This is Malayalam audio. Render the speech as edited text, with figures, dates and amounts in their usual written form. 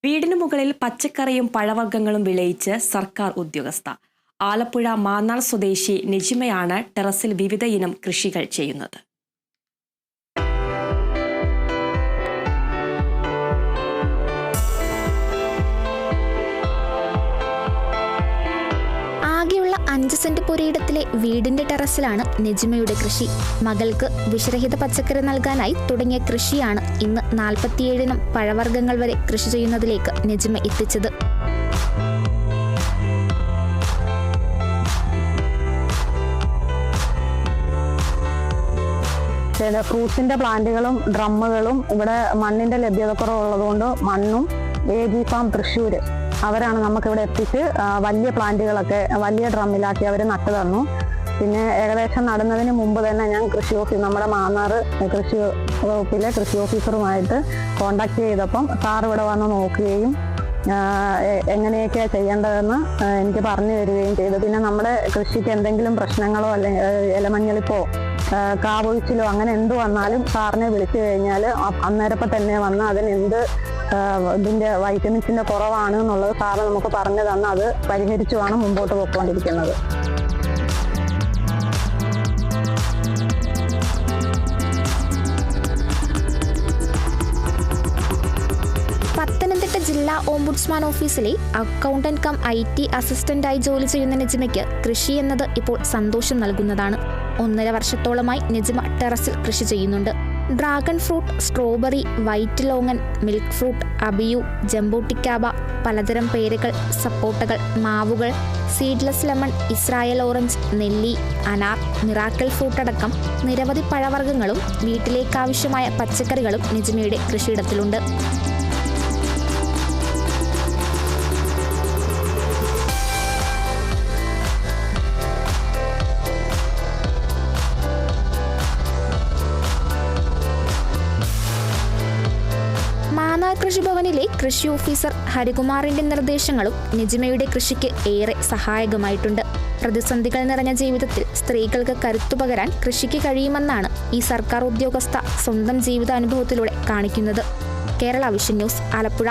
വീടിനു മുകളിൽ പച്ചക്കറിയും പഴവർഗ്ഗങ്ങളും വിളയിച്ച് സർക്കാർ ഉദ്യോഗസ്ഥ. ആലപ്പുഴ മാന്നാർ സ്വദേശി നിജിമയാണ് ടെറസിൽ വിവിധ ഇനം കൃഷികൾ ചെയ്യുന്നത്. ആകെയുള്ള 5 സെന്റ് പുരയിടത്തിലെ വീടിന്റെ ടെറസിലാണ് നിജിമയുടെ കൃഷി. മകൾക്ക് വിഷരഹിത പച്ചക്കറി നൽകാനായി തുടങ്ങിയ കൃഷിയാണ് ഇന്ന് 47 ഇനം പഴവർഗ്ഗങ്ങൾ വരെ കൃഷി ചെയ്യുന്നതിലേക്ക് നിജിമ എത്തിച്ചത്. ഫ്രൂട്ട്സിന്റെ പ്ലാന്റുകളും ഡ്രമ്മുകളും ഇവിടെ മണ്ണിന്റെ ലഭ്യത കുറവുള്ളതുകൊണ്ട് മണ്ണും AG ഫാം തൃശ്ശൂർ അവരാണ് നമുക്കിവിടെ എത്തിച്ച് വലിയ പ്ലാന്റുകളൊക്കെ വലിയ ഡ്രമ്മിലാക്കി അവർ നട്ടു തന്നു. പിന്നെ ഏകദേശം നടുന്നതിന് മുമ്പ് തന്നെ ഞാൻ കൃഷി ഓഫീസ് നമ്മുടെ മാന്നാർ കൃഷി വകുപ്പിലെ കൃഷി ഓഫീസറുമായിട്ട് കോണ്ടാക്ട് ചെയ്തപ്പം സാർ ഇവിടെ വന്ന് നോക്കുകയും എങ്ങനെയൊക്കെയാണ് ചെയ്യേണ്ടതെന്ന് എനിക്ക് പറഞ്ഞു തരികയും ചെയ്തു. പിന്നെ നമ്മുടെ കൃഷിക്ക് എന്തെങ്കിലും പ്രശ്നങ്ങളോ അല്ലെങ്കിൽ ഇലമഞ്ഞളിപ്പോ കാവൊഴിച്ചിലോ അങ്ങനെ എന്ത് വന്നാലും സാറിനെ വിളിച്ചു കഴിഞ്ഞാൽ അന്നേരപ്പം തന്നെ വന്ന് അതിനെന്ത് ഇതിൻ്റെ വൈറ്റമിൻസിൻ്റെ കുറവാണ് എന്നുള്ളത് സാറ് നമുക്ക് പറഞ്ഞു തന്ന് അത് പരിഹരിച്ചുമാണ് മുമ്പോട്ട് പോയിക്കൊണ്ടിരിക്കുന്നത്. പത്തനംതിട്ട ജില്ലാ ഓംബുഡ്സ്മാൻ ഓഫീസിലെ അക്കൗണ്ടന്റ് കം IT അസിസ്റ്റന്റായി ജോലി ചെയ്യുന്ന നിജിമയ്ക്ക് കൃഷി എന്നത് ഇപ്പോൾ സന്തോഷം നൽകുന്നതാണ്. 1.5 വർഷത്തോളമായി നിജിമ ടെറസിൽ കൃഷി ചെയ്യുന്നുണ്ട്. Dragon fruit, strawberry, white longan, milk fruit, abiu, jaboticaba, പലതരം പേരകൾ, സപ്പോട്ടകൾ, മാവുകൾ, സീഡ്ലെസ് ലെമൺ, ഇസ്രായേൽ ഓറഞ്ച്, നെല്ലി, അനാർ, മിറാക്കിൾ ഫ്രൂട്ട് അടക്കം നിരവധി പഴവർഗ്ഗങ്ങളും വീട്ടിലേക്കാവശ്യമായ പച്ചക്കറികളും നിജിമയുടെ കൃഷിയിടത്തിലുണ്ട്. മാന്നാർ കൃഷിഭവനിലെ കൃഷി ഓഫീസർ ഹരികുമാറിന്റെ നിർദ്ദേശങ്ങളും നിജിമയുടെ കൃഷിക്ക് ഏറെ സഹായകമായിട്ടുണ്ട്. പ്രതിസന്ധികൾ നിറഞ്ഞ ജീവിതത്തിൽ സ്ത്രീകൾക്ക് കരുത്തു പകരാൻ കൃഷിക്ക് കഴിയുമെന്നാണ് ഈ സർക്കാർ ഉദ്യോഗസ്ഥ സ്വന്തം ജീവിതാനുഭവത്തിലൂടെ കാണിക്കുന്നത്. Kerala vision news, Alappuzha.